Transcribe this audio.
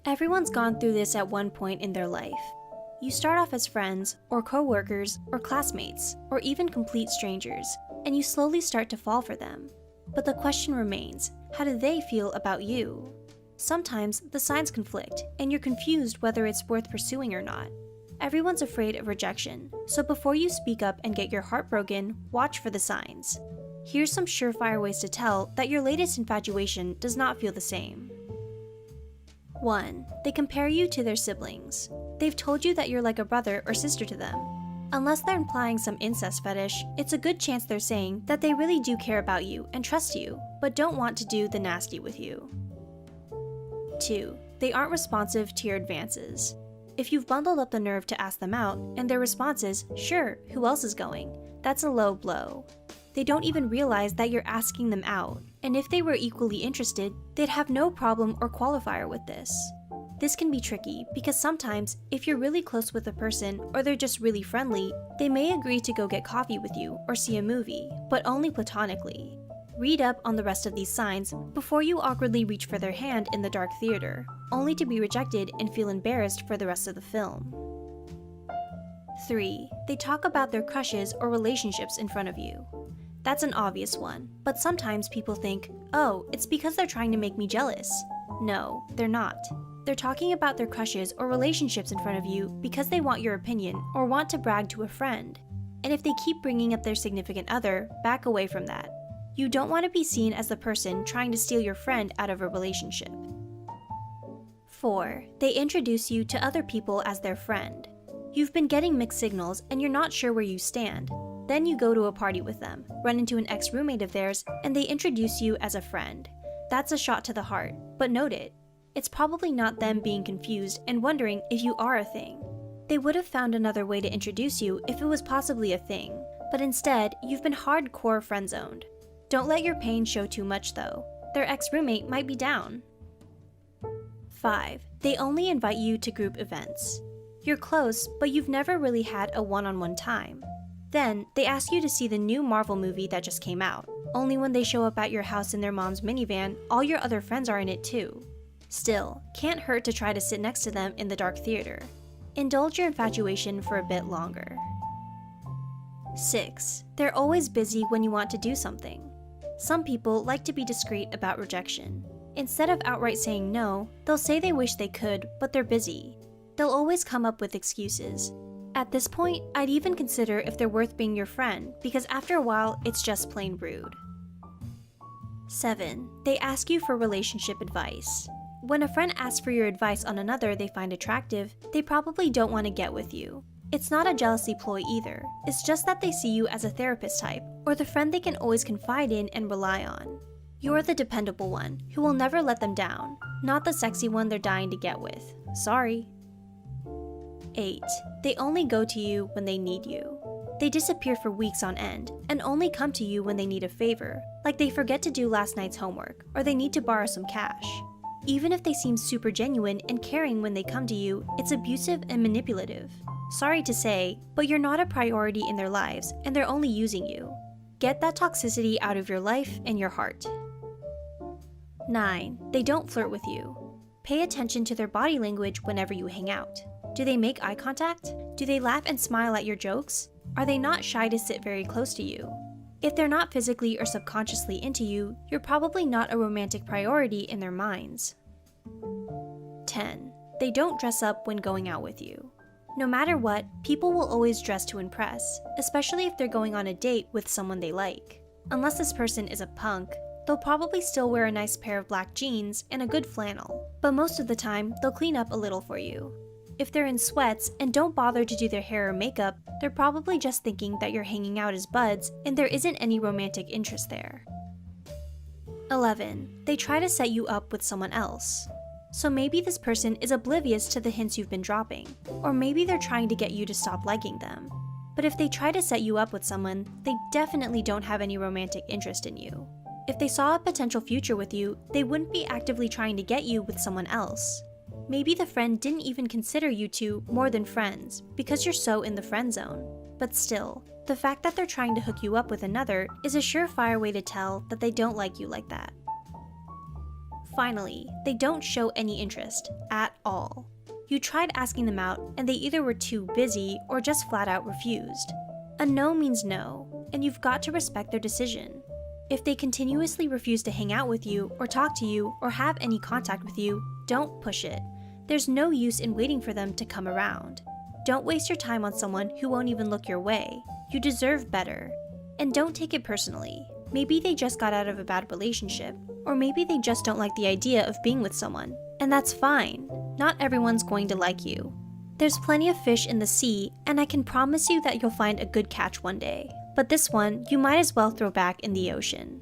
Everyone's gone through this at one point in their life. You start off as friends, or co-workers, or classmates, or even complete strangers, and you slowly start to fall for them. But the question remains, how do they feel about you? Sometimes the signs conflict, and you're confused whether it's worth pursuing or not. Everyone's afraid of rejection, so before you speak up and get your heart broken, watch for the signs. Here's some surefire ways to tell that your latest infatuation does not feel the same. 1. They compare you to their siblings. They've told you that you're like a brother or sister to them. Unless they're implying some incest fetish, it's a good chance they're saying that they really do care about you and trust you, but don't want to do the nasty with you. 2. They aren't responsive to your advances. If you've bundled up the nerve to ask them out, and their response is, "Sure, who else is going?" that's a low blow. They don't even realize that you're asking them out, and if they were equally interested, they'd have no problem or qualifier with this. This can be tricky because sometimes, if you're really close with a person or they're just really friendly, they may agree to go get coffee with you or see a movie, but only platonically. Read up on the rest of these signs before you awkwardly reach for their hand in the dark theater, only to be rejected and feel embarrassed for the rest of the film. 3. They talk about their crushes or relationships in front of you. That's an obvious one, but sometimes people think, oh, it's because they're trying to make me jealous. No, they're not. They're talking about their crushes or relationships in front of you because they want your opinion or want to brag to a friend. And if they keep bringing up their significant other, back away from that. You don't want to be seen as the person trying to steal your friend out of a relationship. 4. They introduce you to other people as their friend. You've been getting mixed signals and you're not sure where you stand. Then you go to a party with them, run into an ex-roommate of theirs, and they introduce you as a friend. That's a shot to the heart, but note it. It's probably not them being confused and wondering if you are a thing. They would have found another way to introduce you if it was possibly a thing, but instead, you've been hardcore friend-zoned. Don't let your pain show too much though. Their ex-roommate might be down. 5. They only invite you to group events. You're close, but you've never really had a one-on-one time. Then, they ask you to see the new Marvel movie that just came out. Only when they show up at your house in their mom's minivan, all your other friends are in it too. Still, can't hurt to try to sit next to them in the dark theater. Indulge your infatuation for a bit longer. 6. They're always busy when you want to do something. Some people like to be discreet about rejection. Instead of outright saying no, they'll say they wish they could, but they're busy. They'll always come up with excuses. At this point, I'd even consider if they're worth being your friend, because after a while, it's just plain rude. 7. They ask you for relationship advice. When a friend asks for your advice on another they find attractive, they probably don't want to get with you. It's not a jealousy ploy either, it's just that they see you as a therapist type, or the friend they can always confide in and rely on. You're the dependable one, who will never let them down, not the sexy one they're dying to get with. Sorry. 8. They only go to you when they need you. They disappear for weeks on end, and only come to you when they need a favor, like they forget to do last night's homework, or they need to borrow some cash. Even if they seem super genuine and caring when they come to you, it's abusive and manipulative. Sorry to say, but you're not a priority in their lives, and they're only using you. Get that toxicity out of your life and your heart. 9. They don't flirt with you. Pay attention to their body language whenever you hang out. Do they make eye contact? Do they laugh and smile at your jokes? Are they not shy to sit very close to you? If they're not physically or subconsciously into you, you're probably not a romantic priority in their minds. 10. They don't dress up when going out with you. No matter what, people will always dress to impress, especially if they're going on a date with someone they like. Unless this person is a punk, they'll probably still wear a nice pair of black jeans and a good flannel, but most of the time, they'll clean up a little for you. If they're in sweats and don't bother to do their hair or makeup, they're probably just thinking that you're hanging out as buds and there isn't any romantic interest there. 11. They try to set you up with someone else. So maybe this person is oblivious to the hints you've been dropping, or maybe they're trying to get you to stop liking them. But if they try to set you up with someone, they definitely don't have any romantic interest in you. If they saw a potential future with you, they wouldn't be actively trying to get you with someone else. Maybe the friend didn't even consider you two more than friends because you're so in the friend zone. But still, the fact that they're trying to hook you up with another is a surefire way to tell that they don't like you like that. finally, they don't show any interest at all. You tried asking them out, and they either were too busy or just flat out refused. A no means no, and you've got to respect their decision. If they continuously refuse to hang out with you, or talk to you, or have any contact with you, don't push it. There's no use in waiting for them to come around. Don't waste your time on someone who won't even look your way. You deserve better. And don't take it personally. Maybe they just got out of a bad relationship, or maybe they just don't like the idea of being with someone. And that's fine. Not everyone's going to like you. There's plenty of fish in the sea, and I can promise you that you'll find a good catch one day. But this one, you might as well throw back in the ocean.